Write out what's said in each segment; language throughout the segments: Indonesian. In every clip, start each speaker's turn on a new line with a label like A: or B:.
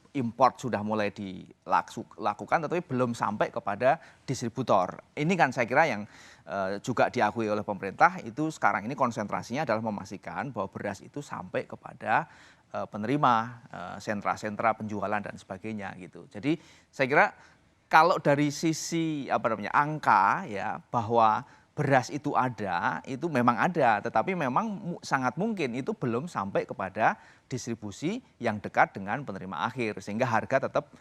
A: import sudah mulai dilakukan, tetapi belum sampai kepada distributor. Ini kan saya kira yang juga diakui oleh pemerintah itu sekarang ini konsentrasinya adalah memastikan bahwa beras itu sampai kepada penerima, sentra-sentra penjualan dan sebagainya gitu. Jadi saya kira kalau dari sisi angka ya bahwa beras itu ada, itu memang ada, tetapi memang sangat mungkin itu belum sampai kepada distribusi yang dekat dengan penerima akhir, sehingga harga tetap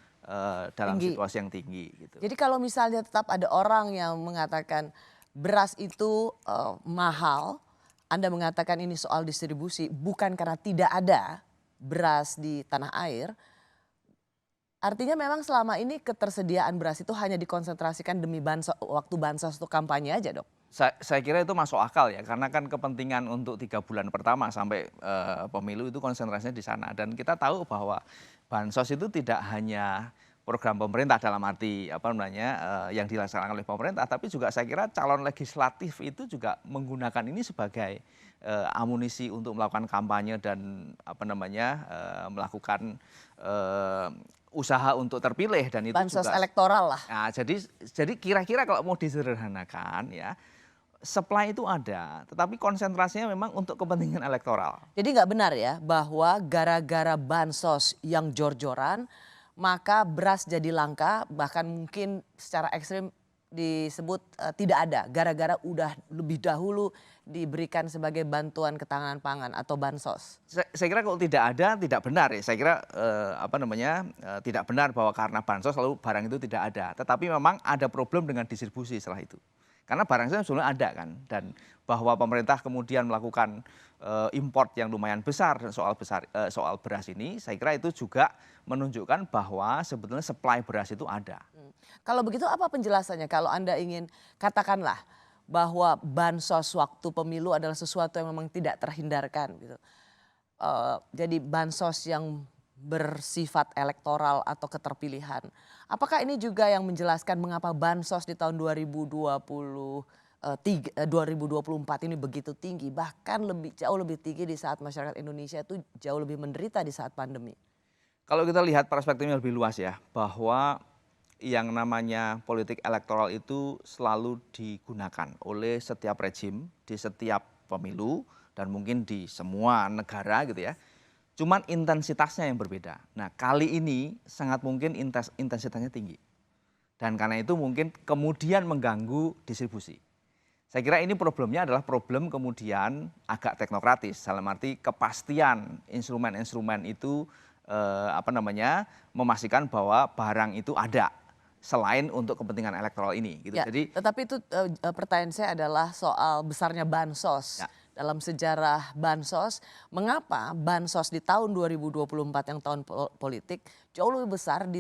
A: dalam
B: Tinggi.
A: situasi yang tinggi. Gitu.
B: Jadi kalau misalnya tetap ada orang yang mengatakan beras itu mahal, Anda mengatakan ini soal distribusi, bukan karena tidak ada beras di tanah air, artinya memang selama ini ketersediaan beras itu hanya dikonsentrasikan demi waktu bansos untuk kampanye aja, Dok?
A: Saya kira itu masuk akal ya, karena kan kepentingan untuk 3 bulan pertama sampai pemilu itu konsentrasinya di sana. Dan kita tahu bahwa bansos itu tidak hanya program pemerintah dalam arti yang dilaksanakan oleh pemerintah, tapi juga saya kira calon legislatif itu juga menggunakan ini sebagai amunisi untuk melakukan kampanye dan melakukan usaha untuk terpilih, dan itu
B: Bansos
A: juga
B: elektoral lah.
A: Nah, jadi kira-kira kalau mau disederhanakan ya, supply itu ada, tetapi konsentrasinya memang untuk kepentingan elektoral.
B: Jadi nggak benar ya bahwa gara-gara bansos yang jor-joran maka beras jadi langka, bahkan mungkin secara ekstrim disebut tidak ada gara-gara udah lebih dahulu diberikan sebagai bantuan ketahanan pangan atau bansos.
A: Saya kira kalau tidak ada tidak benar ya. Saya kira tidak benar bahwa karena bansos lalu barang itu tidak ada. Tetapi memang ada problem dengan distribusi setelah itu. Karena barang itu sebenarnya ada kan, dan bahwa pemerintah kemudian melakukan import yang lumayan besar soal beras ini, saya kira itu juga menunjukkan bahwa sebetulnya supply beras itu ada.
B: Kalau begitu apa penjelasannya kalau Anda ingin katakanlah bahwa bansos waktu pemilu adalah sesuatu yang memang tidak terhindarkan gitu. Jadi bansos yang bersifat elektoral atau keterpilihan. Apakah ini juga yang menjelaskan mengapa bansos di tahun 2024 ini begitu tinggi, bahkan jauh lebih tinggi di saat masyarakat Indonesia itu jauh lebih menderita di saat pandemi?
A: Kalau kita lihat perspektifnya lebih luas ya, bahwa yang namanya politik elektoral itu selalu digunakan oleh setiap rejim di setiap pemilu dan mungkin di semua negara gitu ya. Cuman intensitasnya yang berbeda. Nah, kali ini sangat mungkin intensitasnya tinggi. Dan karena itu mungkin kemudian mengganggu distribusi. Saya kira ini problemnya adalah problem kemudian agak teknokratis, dalam arti kepastian instrumen-instrumen itu memastikan bahwa barang itu ada selain untuk kepentingan elektoral ini gitu.
B: Ya,
A: Jadi
B: tetapi itu pertanyaan saya adalah soal besarnya bansos.
A: ya,
B: Dalam sejarah bansos, mengapa bansos di tahun 2024 yang tahun politik jauh lebih besar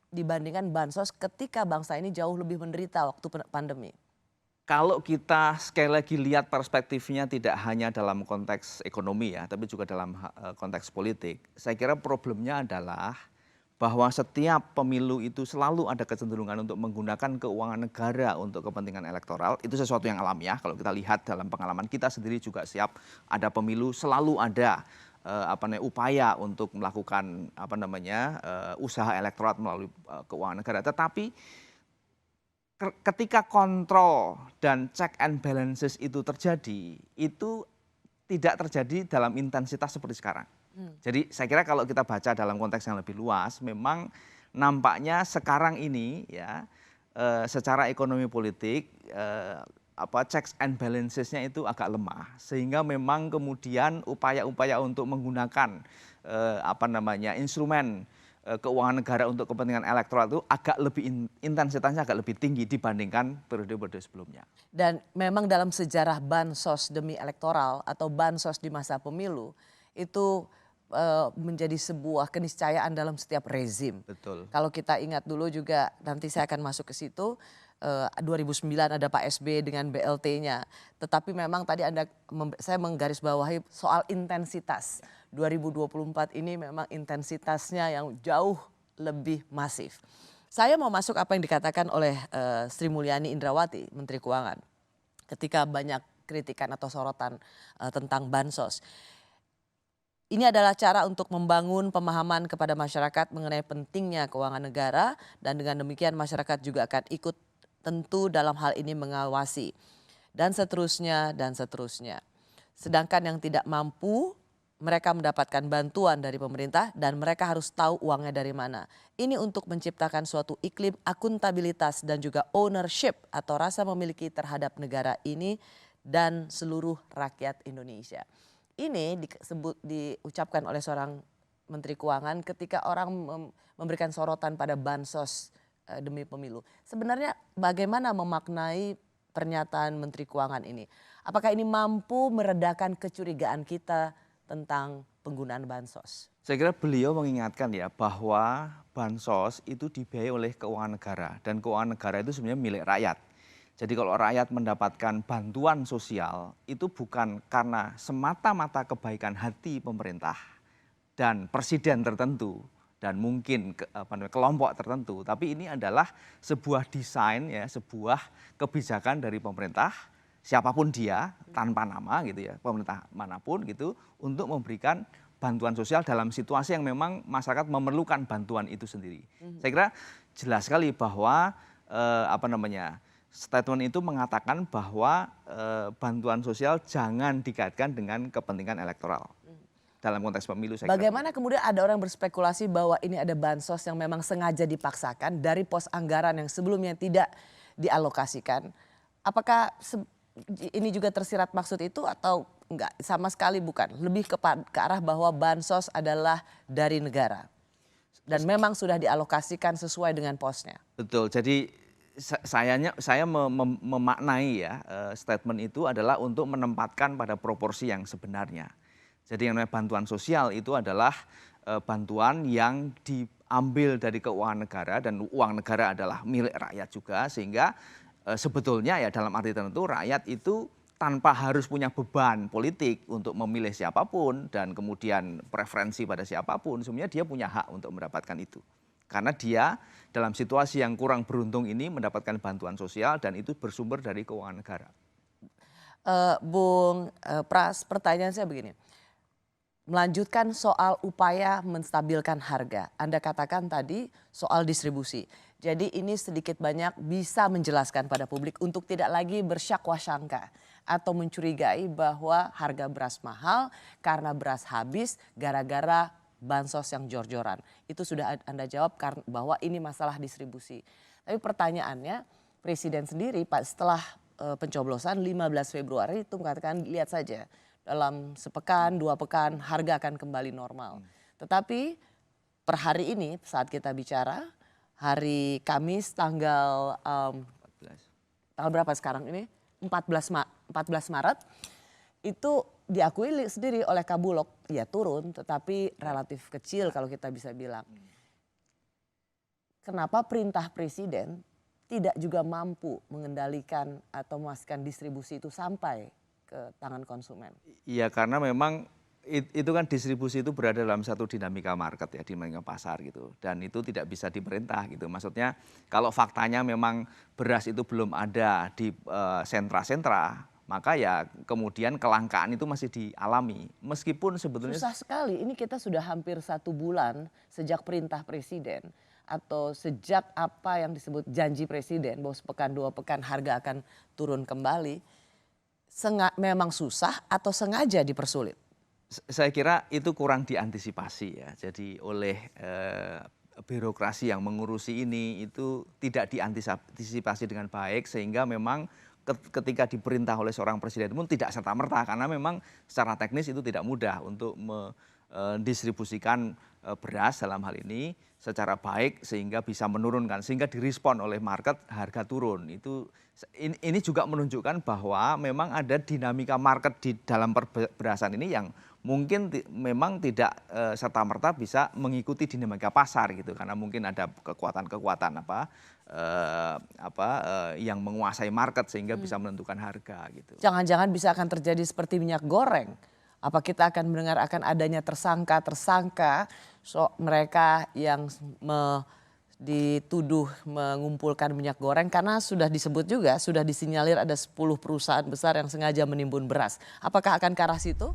B: dibandingkan bansos ketika bangsa ini jauh lebih menderita waktu pandemi?
A: kalau kita sekali lagi lihat perspektifnya tidak hanya dalam konteks ekonomi ya, tapi juga dalam konteks politik, saya kira problemnya adalah bahwa setiap pemilu itu selalu ada kecenderungan untuk menggunakan keuangan negara untuk kepentingan elektoral. Itu sesuatu yang alamiah. Kalau kita lihat dalam pengalaman kita sendiri juga siap ada pemilu, selalu ada upaya untuk melakukan usaha elektoral melalui keuangan negara. Tetapi ketika kontrol dan check and balances itu terjadi, itu tidak terjadi dalam intensitas seperti sekarang. Jadi saya kira kalau kita baca dalam konteks yang lebih luas, memang nampaknya sekarang ini ya secara ekonomi politik checks and balancesnya itu agak lemah, sehingga memang kemudian upaya-upaya untuk menggunakan instrumen keuangan negara untuk kepentingan elektoral itu agak lebih intensitasnya agak lebih tinggi dibandingkan periode-periode sebelumnya.
B: Dan memang dalam sejarah bansos demi elektoral atau bansos di masa pemilu itu menjadi sebuah keniscayaan dalam setiap rezim.
A: Betul.
B: Kalau kita ingat dulu juga, nanti saya akan masuk ke situ, 2009 ada Pak SB dengan BLT-nya. Tetapi memang tadi saya menggarisbawahi soal intensitas. 2024 ini memang intensitasnya yang jauh lebih masif. Saya mau masuk apa yang dikatakan oleh Sri Mulyani Indrawati, Menteri Keuangan. Ketika banyak kritikan atau sorotan tentang bansos. Ini adalah cara untuk membangun pemahaman kepada masyarakat mengenai pentingnya keuangan negara dan dengan demikian masyarakat juga akan ikut tentu dalam hal ini mengawasi dan seterusnya dan seterusnya. Sedangkan yang tidak mampu mereka mendapatkan bantuan dari pemerintah dan mereka harus tahu uangnya dari mana. Ini untuk menciptakan suatu iklim akuntabilitas dan juga ownership atau rasa memiliki terhadap negara ini dan seluruh rakyat Indonesia. Ini diucapkan oleh seorang Menteri Keuangan ketika orang memberikan sorotan pada bansos demi pemilu. Sebenarnya bagaimana memaknai pernyataan Menteri Keuangan ini? Apakah ini mampu meredakan kecurigaan kita tentang penggunaan bansos?
A: Saya kira beliau mengingatkan ya bahwa bansos itu dibiayai oleh keuangan negara dan keuangan negara itu sebenarnya milik rakyat. Jadi kalau rakyat mendapatkan bantuan sosial itu bukan karena semata-mata kebaikan hati pemerintah dan presiden tertentu dan mungkin kelompok tertentu, tapi ini adalah sebuah desain ya, sebuah kebijakan dari pemerintah siapapun dia tanpa nama gitu ya, pemerintah manapun gitu untuk memberikan bantuan sosial dalam situasi yang memang masyarakat memerlukan bantuan itu sendiri. Saya kira jelas sekali bahwa statement itu mengatakan bahwa bantuan sosial jangan dikaitkan dengan kepentingan elektoral dalam konteks pemilu.
B: Bagaimana kemudian ada orang berspekulasi bahwa ini ada bansos yang memang sengaja dipaksakan dari pos anggaran yang sebelumnya tidak dialokasikan. Apakah ini juga tersirat maksud itu atau enggak? Sama sekali bukan. Lebih ke arah bahwa bansos adalah dari negara dan memang sudah dialokasikan sesuai dengan posnya.
A: Betul. Jadi saya memaknai ya statement itu adalah untuk menempatkan pada proporsi yang sebenarnya. Jadi yang namanya bantuan sosial itu adalah bantuan yang diambil dari keuangan negara dan uang negara adalah milik rakyat juga, sehingga sebetulnya ya dalam arti tertentu rakyat itu tanpa harus punya beban politik untuk memilih siapapun dan kemudian preferensi pada siapapun, sebenarnya dia punya hak untuk mendapatkan itu. Karena dia dalam situasi yang kurang beruntung ini mendapatkan bantuan sosial dan itu bersumber dari keuangan negara.
B: Bung Pras, pertanyaan saya begini. Melanjutkan soal upaya menstabilkan harga. Anda katakan tadi soal distribusi. Jadi ini sedikit banyak bisa menjelaskan pada publik untuk tidak lagi bersyakwa-syangka atau mencurigai bahwa harga beras mahal karena beras habis gara-gara bansos yang jor-joran. Itu sudah Anda jawab bahwa ini masalah distribusi. Tapi pertanyaannya Presiden sendiri setelah pencoblosan 15 Februari itu mengatakan lihat saja dalam sepekan, 2 pekan harga akan kembali normal. Tetapi per hari ini saat kita bicara hari Kamis tanggal berapa sekarang ini? 14 Maret itu diakui sendiri oleh Kabulok, ya turun tetapi relatif kecil kalau kita bisa bilang. Kenapa perintah presiden tidak juga mampu mengendalikan atau memastikan distribusi itu sampai ke tangan konsumen?
A: Iya, karena memang itu kan distribusi itu berada dalam satu dinamika market ya, dinamika pasar gitu. Dan itu tidak bisa diperintah gitu. Maksudnya kalau faktanya memang beras itu belum ada di sentra-sentra, maka ya kemudian kelangkaan itu masih dialami. Meskipun sebetulnya
B: susah sekali, ini kita sudah hampir 1 bulan sejak perintah presiden atau sejak apa yang disebut janji presiden bahwa sepekan 2 pekan harga akan turun kembali. Memang susah atau sengaja dipersulit?
A: Saya kira itu kurang diantisipasi ya. Jadi oleh birokrasi yang mengurusi ini itu tidak diantisipasi dengan baik sehingga memang ketika diperintah oleh seorang presiden pun tidak serta-merta karena memang secara teknis itu tidak mudah untuk mendistribusikan beras dalam hal ini secara baik sehingga bisa menurunkan, sehingga direspon oleh market harga turun. Ini juga menunjukkan bahwa memang ada dinamika market di dalam perberasan ini yang mungkin memang tidak serta-merta bisa mengikuti dinamika pasar gitu, karena mungkin ada kekuatan-kekuatan yang menguasai market sehingga bisa menentukan harga gitu.
B: Jangan-jangan bisa akan terjadi seperti minyak goreng. Apa kita akan mendengar akan adanya tersangka mereka yang dituduh mengumpulkan minyak goreng karena sudah disebut juga, sudah disinyalir ada 10 perusahaan besar yang sengaja menimbun beras. Apakah akan ke arah situ?